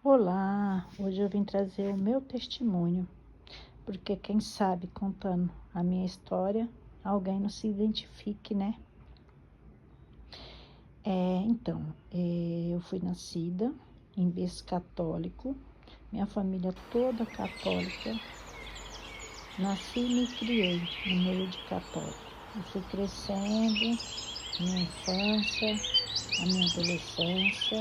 Olá, hoje eu vim trazer o meu testemunho, porque quem sabe contando a minha história, alguém não se identifique, né? Eu fui nascida em berço católico, minha família toda católica, nasci e me criei no meio de católico. Eu fui crescendo, minha infância, a minha adolescência.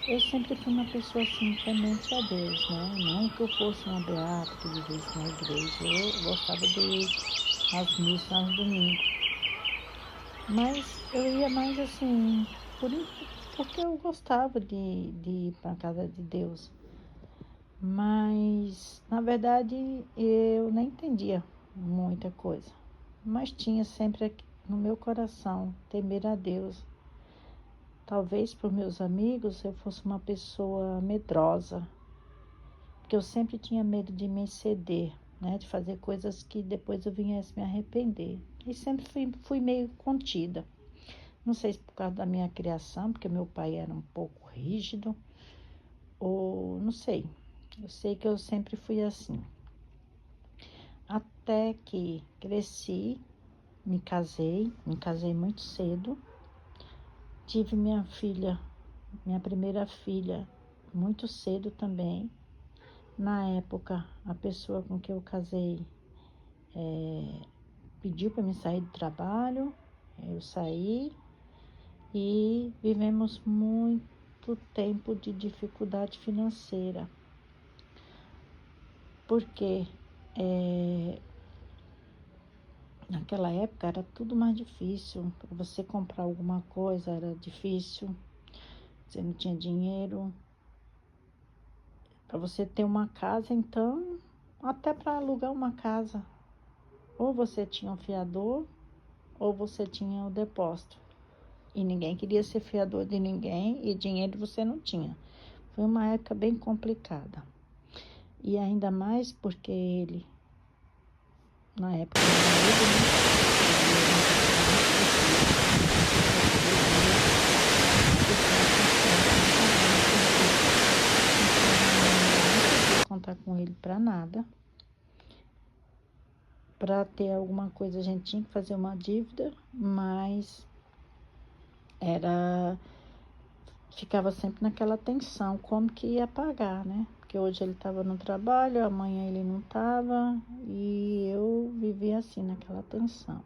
Eu sempre fui uma pessoa assim, temente a Deus, né? Não que eu fosse uma beata que vivesse na igreja. Eu gostava de ir às missas aos domingos. Mas eu ia mais assim, porque eu gostava de ir para a casa de Deus. Mas, na verdade, eu nem entendia muita coisa. Mas tinha sempre aqui no meu coração temer a Deus. Talvez por meus amigos eu fosse uma pessoa medrosa, porque eu sempre tinha medo de me exceder, né? De fazer coisas que depois eu viesse me arrepender. E sempre fui meio contida. Não sei se por causa da minha criação, porque meu pai era um pouco rígido, ou não sei. Eu sei que eu sempre fui assim. Até que cresci, me casei muito cedo. Tive minha filha, minha primeira filha, muito cedo também. Na época, a pessoa com quem eu casei pediu para me sair do trabalho, eu saí e vivemos muito tempo de dificuldade financeira, porque naquela época era tudo mais difícil, para você comprar alguma coisa era difícil, você não tinha dinheiro, para você ter uma casa, então, até para alugar uma casa, ou você tinha um fiador, ou você tinha o depósito. E ninguém queria ser fiador de ninguém e dinheiro você não tinha. Foi uma época bem complicada. E ainda mais porque ele, na época, não podia contar com ele para nada. Para ter alguma coisa a gente tinha que fazer uma dívida, mas ficava sempre naquela tensão, como que ia pagar, né? Porque hoje ele estava no trabalho, amanhã ele não estava, e eu vivia assim, naquela tensão.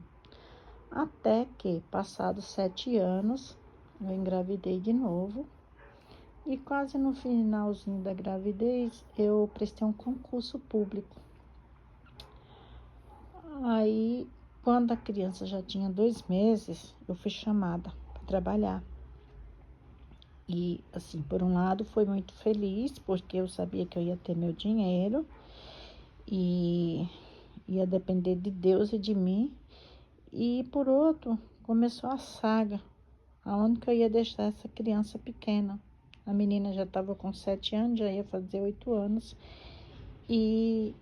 Até que, passados 7 anos, eu engravidei de novo, e quase no finalzinho da gravidez, eu prestei um concurso público. Aí, quando a criança já tinha 2 meses, eu fui chamada para trabalhar. E, assim, por um lado, foi muito feliz, porque eu sabia que eu ia ter meu dinheiro e ia depender de Deus e de mim. E, por outro, começou a saga, aonde que eu ia deixar essa criança pequena. A menina já estava com 7 anos, já ia fazer 8 anos. E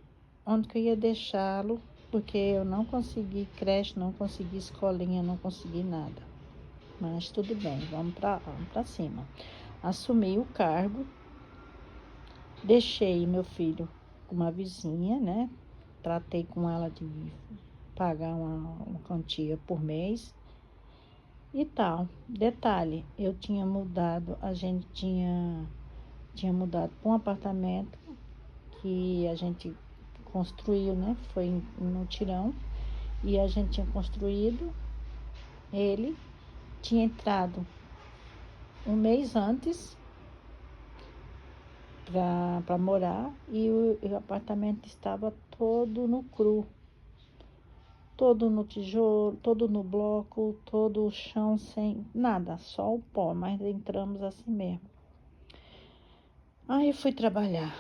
onde que eu ia deixá-lo, porque eu não consegui creche, não consegui escolinha, não consegui nada. Mas tudo bem, vamos para cima. Assumi o cargo, deixei meu filho com uma vizinha, né? Tratei com ela de pagar uma quantia por mês e tal. Detalhe, eu tinha mudado, a gente tinha mudado para um apartamento que a gente construiu, né? Foi no tirão, e a gente tinha construído, ele tinha entrado um mês antes para morar, e o apartamento estava todo no cru, todo no tijolo, todo no bloco, todo o chão sem nada, só o pó, mas entramos assim mesmo. Aí eu fui trabalhar.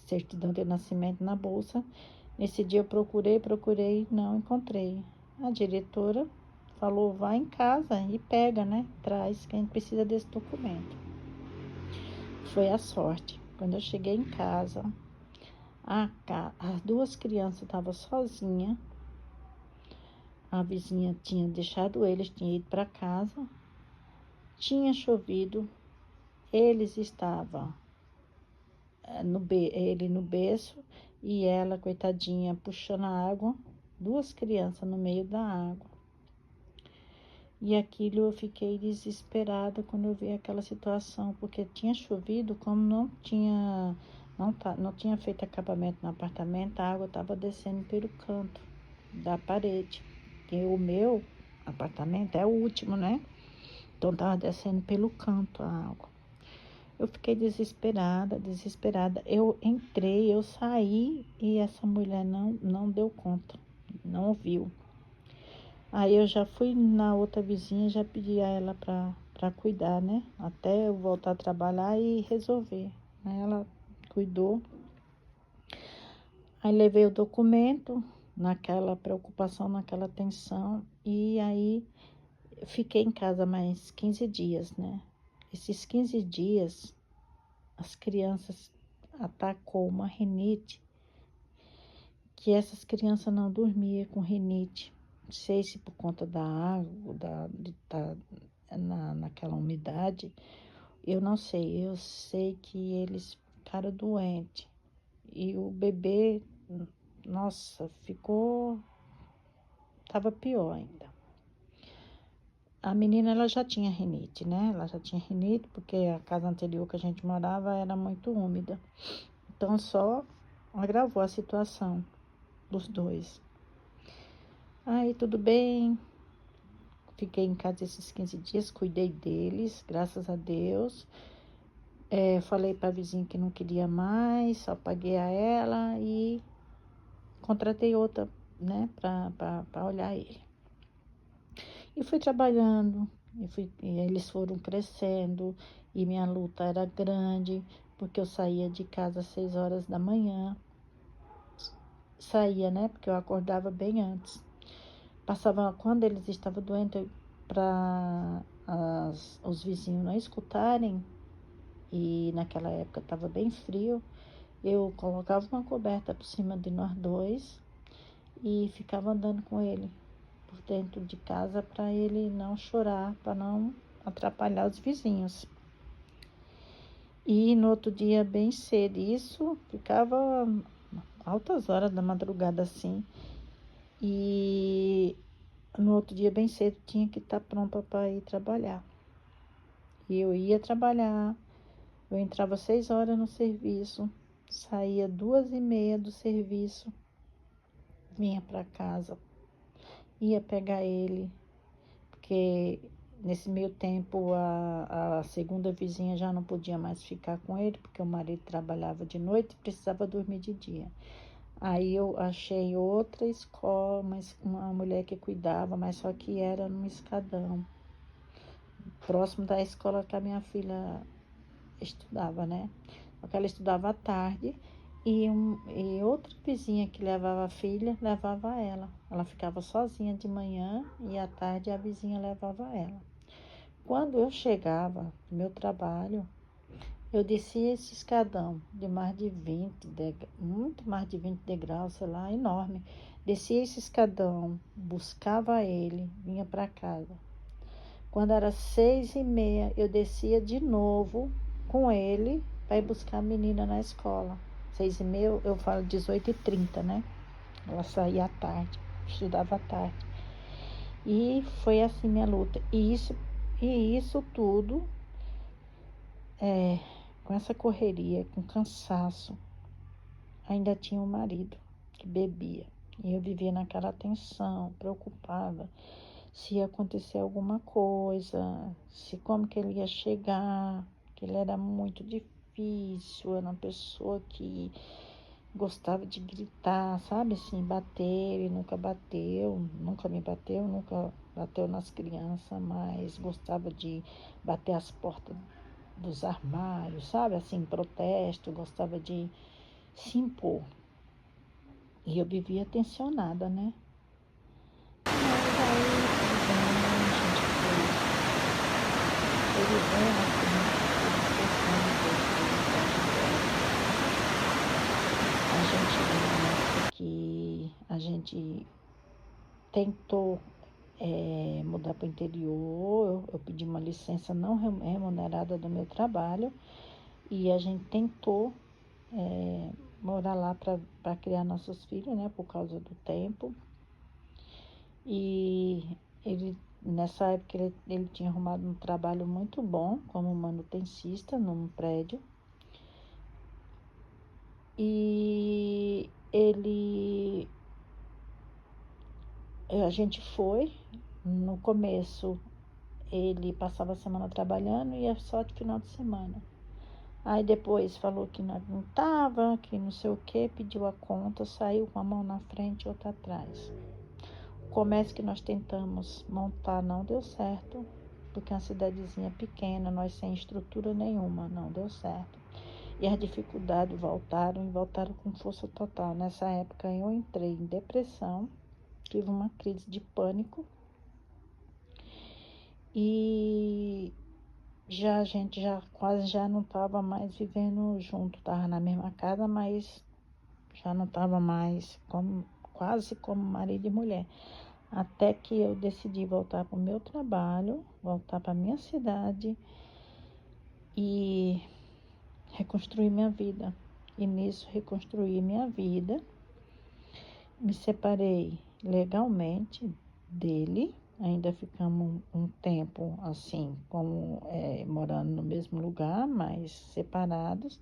Certidão de nascimento na bolsa. Nesse dia eu procurei, não encontrei. A diretora falou, vai em casa e pega, né? Traz, que a gente precisa desse documento. Foi a sorte. Quando eu cheguei em casa, as duas crianças estavam sozinhas. A vizinha tinha deixado eles, tinha ido para casa. Tinha chovido. Eles estavam ele no berço e ela, coitadinha, puxando a água. Duas crianças no meio da água. E aquilo eu fiquei desesperada quando eu vi aquela situação, porque tinha chovido, como não tinha feito acabamento no apartamento, a água estava descendo pelo canto da parede. E o meu apartamento é o último, né? Então estava descendo pelo canto a água. Eu fiquei desesperada. Eu entrei, eu saí e essa mulher não deu conta, não viu. Aí eu já fui na outra vizinha, já pedi a ela para cuidar, né? Até eu voltar a trabalhar e resolver. Aí ela cuidou. Aí levei o documento, naquela preocupação, naquela tensão. E aí fiquei em casa mais 15 dias, né? Esses 15 dias, as crianças atacou uma rinite, que essas crianças não dormiam com rinite. Não sei se por conta da água, de estar naquela umidade, eu não sei. Eu sei que eles ficaram doentes. E o bebê, nossa, tava pior ainda. A menina, ela já tinha rinite, né? Ela já tinha rinite porque a casa anterior que a gente morava era muito úmida. Então, só agravou a situação dos dois. Aí, tudo bem. Fiquei em casa esses 15 dias, cuidei deles, graças a Deus. Falei para a vizinha que não queria mais, só paguei a ela e contratei outra, né, para olhar ele. E fui trabalhando, e eles foram crescendo, e minha luta era grande, porque eu saía de casa às 6 horas da manhã. Saía, né, porque eu acordava bem antes. Passava, quando eles estavam doentes, para os vizinhos não escutarem, e naquela época estava bem frio, eu colocava uma coberta por cima de nós dois e ficava andando com ele por dentro de casa para ele não chorar, para não atrapalhar os vizinhos. E no outro dia, bem cedo, isso ficava altas horas da madrugada assim. E no outro dia, bem cedo, tinha que estar pronta para ir trabalhar. E eu ia trabalhar, eu entrava 6 horas no serviço, saía 2h30 do serviço, vinha para casa, ia pegar ele, porque nesse meio tempo a segunda vizinha já não podia mais ficar com ele, porque o marido trabalhava de noite e precisava dormir de dia. Aí eu achei outra escola, mas uma mulher que cuidava, mas só que era num escadão, próximo da escola que a minha filha estudava, né? Porque ela estudava à tarde e outra vizinha que levava a filha, levava ela. Ela ficava sozinha de manhã e à tarde a vizinha levava ela. Quando eu chegava no meu trabalho, eu descia esse escadão de mais de 20 muito mais de 20 degraus, sei lá, enorme. Descia esse escadão, buscava ele, vinha para casa. Quando era 6h30, eu descia de novo com ele para ir buscar a menina na escola. 6h30, eu falo 18h30, né? Ela saía à tarde, estudava à tarde. E foi assim minha luta. E isso tudo, com essa correria, com cansaço, ainda tinha um marido que bebia. E eu vivia naquela tensão, preocupada se ia acontecer alguma coisa, se como que ele ia chegar, que ele era muito difícil, era uma pessoa que gostava de gritar, sabe assim, bater, ele nunca me bateu, nunca bateu nas crianças, mas gostava de bater as portas dos armários, sabe, assim, protesto, gostava de se impor. E eu vivia tensionada, né? Mas aí, tudo bem. vivendo assim, muitas questões a gente lembra que a gente tentou mudar para o interior, eu pedi uma licença não remunerada do meu trabalho e a gente tentou morar lá para criar nossos filhos, né, por causa do tempo. E ele, nessa época, ele tinha arrumado um trabalho muito bom como manutencista num prédio. E a gente foi, no começo ele passava a semana trabalhando e ia só de final de semana. Aí depois falou que não estava, que não sei o que, pediu a conta, saiu com a mão na frente e outra atrás. O comércio que nós tentamos montar não deu certo, porque é uma cidadezinha pequena, nós sem estrutura nenhuma, não deu certo. E as dificuldades voltaram e voltaram com força total. Nessa época eu entrei em depressão, tive uma crise de pânico e a gente quase já não estava mais vivendo junto, estava na mesma casa, mas já não estava mais quase como marido e mulher. Até que eu decidi voltar para o meu trabalho, voltar para a minha cidade e reconstruir minha vida. E nisso reconstruí minha vida. Me separei legalmente dele. Ainda ficamos um tempo assim, como morando no mesmo lugar, mas separados,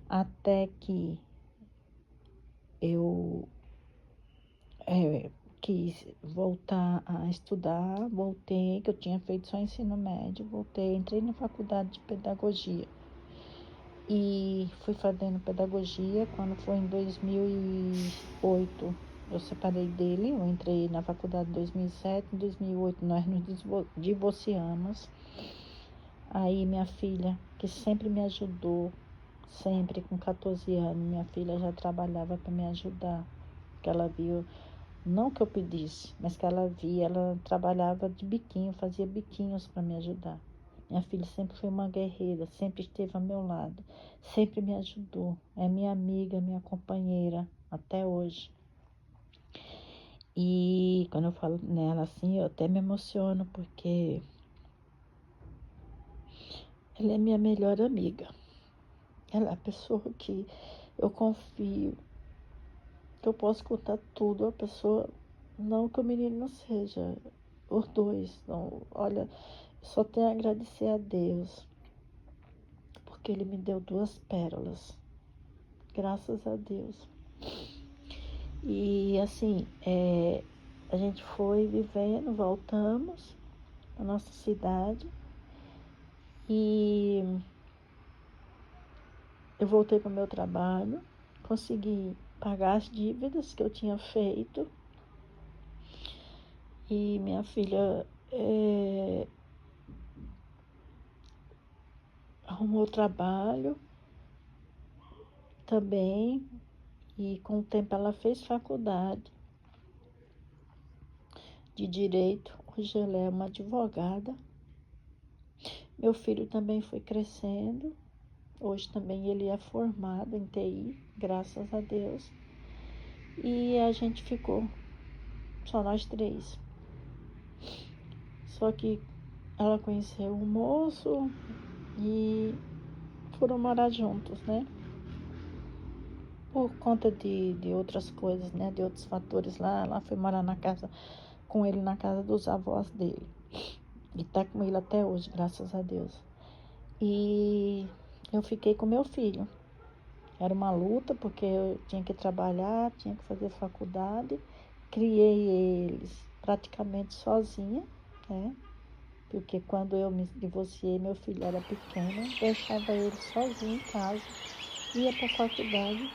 até que eu quis voltar a estudar, voltei, que eu tinha feito só ensino médio, voltei, entrei na faculdade de pedagogia e fui fazendo pedagogia. Quando foi em 2008, eu separei dele, eu entrei na faculdade em 2007, em 2008 nós nos divorciamos. Aí minha filha, que sempre me ajudou, sempre com 14 anos, minha filha já trabalhava para me ajudar, que ela viu. Não que eu pedisse, mas que ela via, ela trabalhava de biquinho, fazia biquinhos para me ajudar. Minha filha sempre foi uma guerreira, sempre esteve ao meu lado, sempre me ajudou. É minha amiga, minha companheira, até hoje. E quando eu falo nela assim, eu até me emociono, porque ela é minha melhor amiga. Ela é a pessoa que eu confio, que eu posso contar tudo. A pessoa, não que o menino não seja, os dois, não. Olha, só tenho a agradecer a Deus, porque Ele me deu 2 pérolas, graças a Deus. E assim, a gente foi vivendo, voltamos à nossa cidade e eu voltei para o meu trabalho, consegui pagar as dívidas que eu tinha feito e minha filha arrumou trabalho também e com o tempo ela fez faculdade de direito. Hoje ela é uma advogada. Meu filho também foi crescendo. Hoje também ele é formado em TI, graças a Deus. E a gente ficou só nós 3. Só que ela conheceu um moço e foram morar juntos, né? Por conta de outras coisas, né? De outros fatores lá. Ela foi morar com ele na casa dos avós dele. E tá com ele até hoje, graças a Deus. E eu fiquei com meu filho. Era uma luta, porque eu tinha que trabalhar, tinha que fazer faculdade. Criei eles praticamente sozinha, né? Porque quando eu me divorciei, meu filho era pequeno, deixava ele sozinho em casa, ia para a faculdade,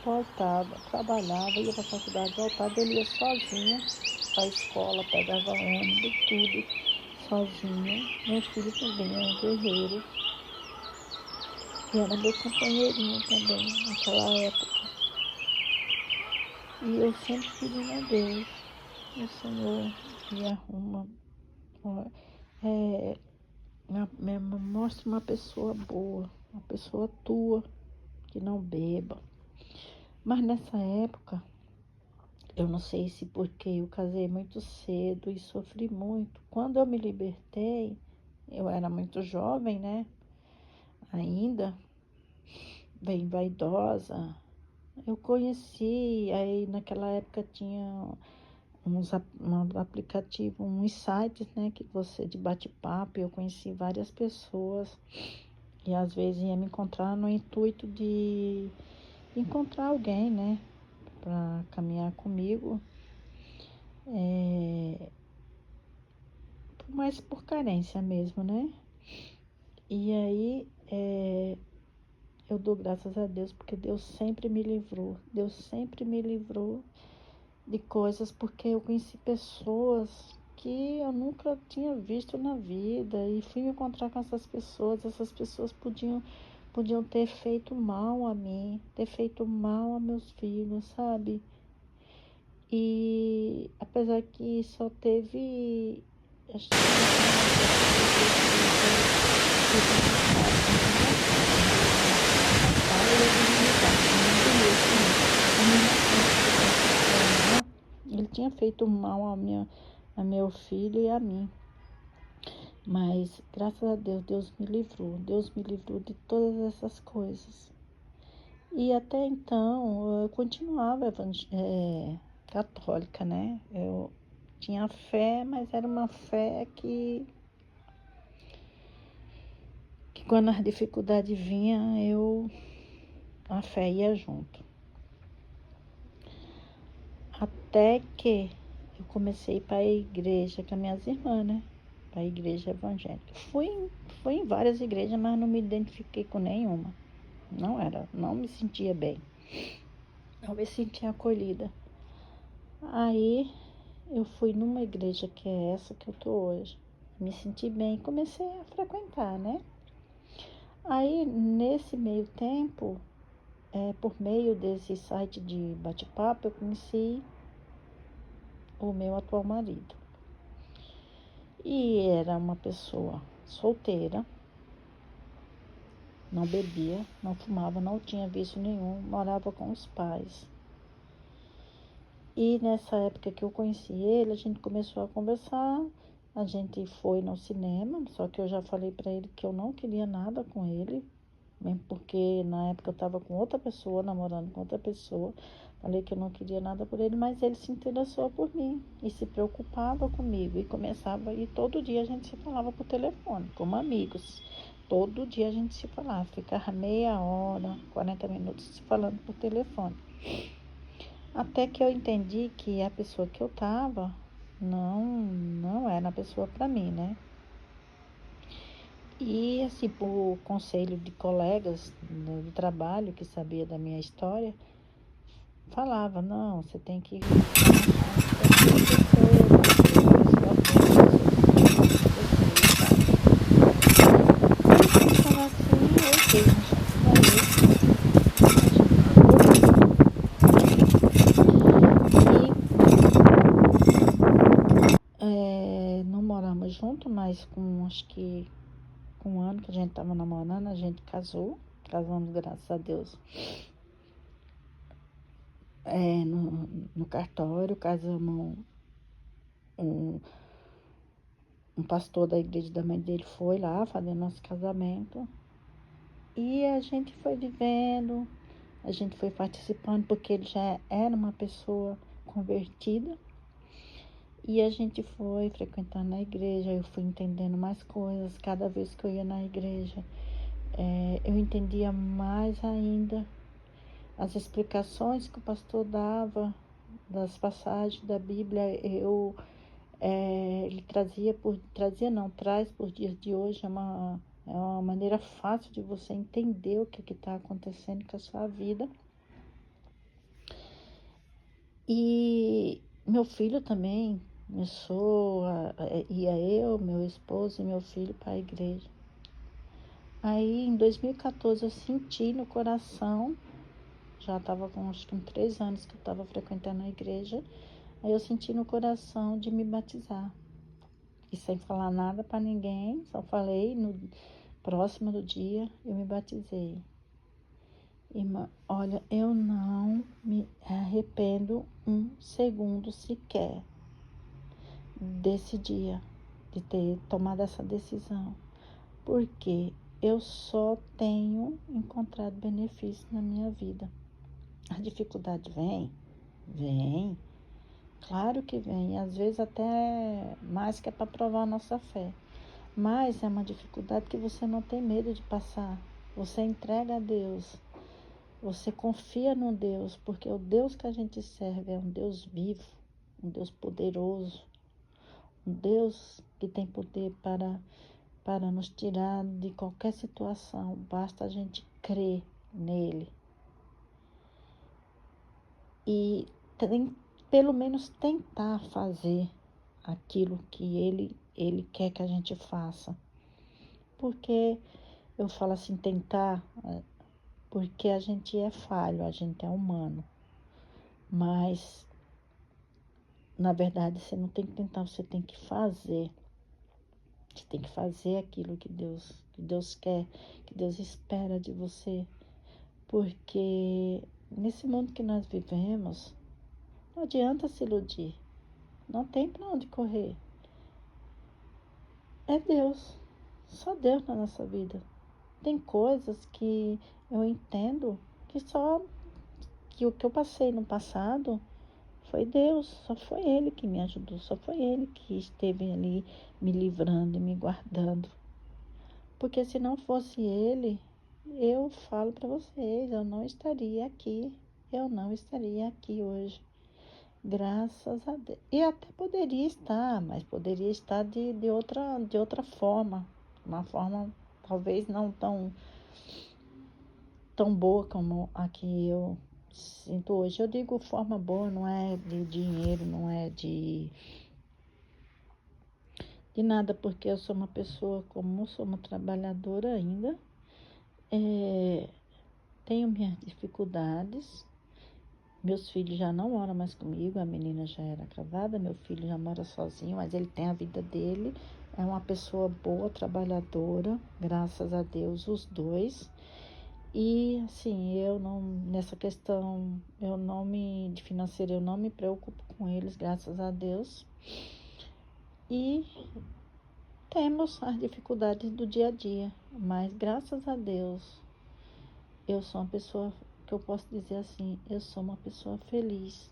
voltava, trabalhava, ia para a faculdade, voltava, ele ia sozinho para a escola, pegava ônibus, tudo, sozinho. Meu filho também é um guerreiro. E era meu companheirinho também naquela época. E eu sempre pedindo a Deus, o Senhor me arruma me mostra uma pessoa boa, uma pessoa tua, que não beba. Mas nessa época, eu não sei se porque eu casei muito cedo e sofri muito. Quando eu me libertei, eu era muito jovem, né? Ainda, bem vaidosa. Eu conheci, aí naquela época tinha um aplicativo, uns sites, né, que você de bate-papo, eu conheci várias pessoas e às vezes ia me encontrar no intuito de encontrar alguém, né, para caminhar comigo, mas por carência mesmo, né? E aí eu dou graças a Deus porque Deus sempre me livrou, Deus sempre me livrou de coisas, porque eu conheci pessoas que eu nunca tinha visto na vida e fui me encontrar com essas pessoas podiam ter feito mal a mim, ter feito mal a meus filhos, sabe? E apesar que só teve acho que ele tinha feito mal a meu filho e a mim. Mas, graças a Deus, Deus me livrou. Deus me livrou de todas essas coisas. E até então, eu continuava católica, né? Eu tinha fé, mas era uma fé que quando as dificuldades vinham, a fé ia junto. Até que eu comecei a ir para a igreja com as minhas irmãs, né? Para a igreja evangélica. Fui em várias igrejas, mas não me identifiquei com nenhuma. Não me sentia bem. Não me sentia acolhida. Aí eu fui numa igreja que é essa que eu tô hoje. Me senti bem e comecei a frequentar, né? Aí nesse meio tempo, por meio desse site de bate-papo, eu conheci o meu atual marido. E era uma pessoa solteira, não bebia, não fumava, não tinha vício nenhum, morava com os pais. E nessa época que eu conheci ele, a gente começou a conversar, a gente foi no cinema, só que eu já falei para ele que eu não queria nada com ele, mesmo porque na época eu estava com outra pessoa, namorando com outra pessoa. Falei que eu não queria nada por ele, mas ele se interessou por mim e se preocupava comigo e todo dia a gente se falava por telefone, como amigos. Todo dia a gente se falava, ficava meia hora, 40 minutos se falando por telefone. Até que eu entendi que a pessoa que eu tava não era a pessoa para mim, né? E assim, por conselho de colegas do trabalho que sabia da minha história, falava, não, você tem que não moramos juntos, mas acho que com um ano que a gente tava namorando, a gente casamos, graças a Deus. No cartório, casamos um pastor da igreja da mãe dele foi lá fazer nosso casamento. E a gente foi vivendo, a gente foi participando, porque ele já era uma pessoa convertida. E a gente foi frequentando a igreja, eu fui entendendo mais coisas. Cada vez que eu ia na igreja, eu entendia mais ainda as explicações que o pastor dava das passagens da Bíblia. Ele traz por dias de hoje, é uma maneira fácil de você entender o que está acontecendo com a sua vida. E meu filho também ia eu, meu esposo e meu filho para a igreja. Aí em 2014 eu senti no coração, já estava com acho que 3 anos que eu estava frequentando a igreja, aí eu senti no coração de me batizar. e sem falar nada para ninguém, só falei no próximo do dia eu me batizei. Irmã, olha, eu não me arrependo um segundo sequer desse dia, de ter tomado essa decisão, porque eu só tenho encontrado benefício na minha vida. A dificuldade vem, claro que vem, e às vezes até mais que é para provar a nossa fé, mas é uma dificuldade que você não tem medo de passar, você entrega a Deus. Você confia no Deus, porque o Deus que a gente serve é um Deus vivo, um Deus poderoso, um Deus que tem poder para nos tirar de qualquer situação. Basta a gente crer nele e pelo menos tentar fazer aquilo que ele quer que a gente faça. Porque eu falo assim, tentar, porque a gente é falho, a gente é humano. Mas, na verdade, você não tem que tentar, você tem que fazer. Você tem que fazer aquilo que Deus quer, que Deus espera de você. Porque nesse mundo que nós vivemos, não adianta se iludir. Não tem para onde correr. É Deus. Só Deus na nossa vida. Tem coisas que eu entendo que o que eu passei no passado foi Deus, só foi Ele que me ajudou, só foi Ele que esteve ali me livrando e me guardando. Porque se não fosse Ele, eu falo para vocês, eu não estaria aqui hoje. Graças a Deus. E até poderia estar, mas poderia estar de outra forma. Uma forma talvez não tão boa como a que eu sinto hoje. Eu digo forma boa, não é de dinheiro, não é de nada, porque eu sou uma pessoa comum, sou uma trabalhadora ainda, tenho minhas dificuldades. Meus filhos já não moram mais comigo, a menina já era casada, meu filho já mora sozinho, mas ele tem a vida dele, é uma pessoa boa, trabalhadora, graças a Deus, os dois. E assim, eu não, nessa questão, de financeira, eu não me preocupo com eles, graças a Deus. E temos as dificuldades do dia a dia, mas graças a Deus, eu sou uma pessoa que eu posso dizer assim, eu sou uma pessoa feliz.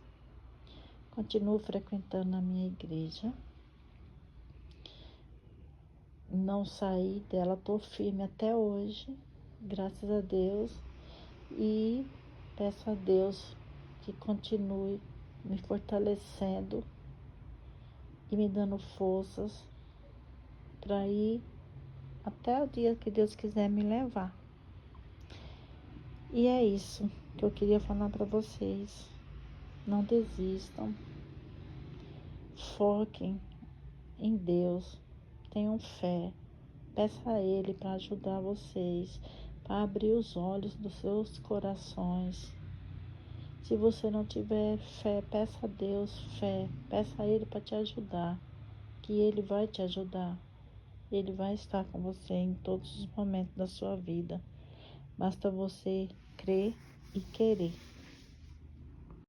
Continuo frequentando a minha igreja, não saí dela, estou firme até hoje, graças a Deus, e peço a Deus que continue me fortalecendo e me dando forças para ir até o dia que Deus quiser me levar. E é isso que eu queria falar para vocês. Não desistam. Foquem em Deus. Tenham fé. Peça a Ele para ajudar vocês, para abrir os olhos dos seus corações. Se você não tiver fé, peça a Deus fé. Peça a Ele para te ajudar, que Ele vai te ajudar. Ele vai estar com você em todos os momentos da sua vida. Basta você crer e querer.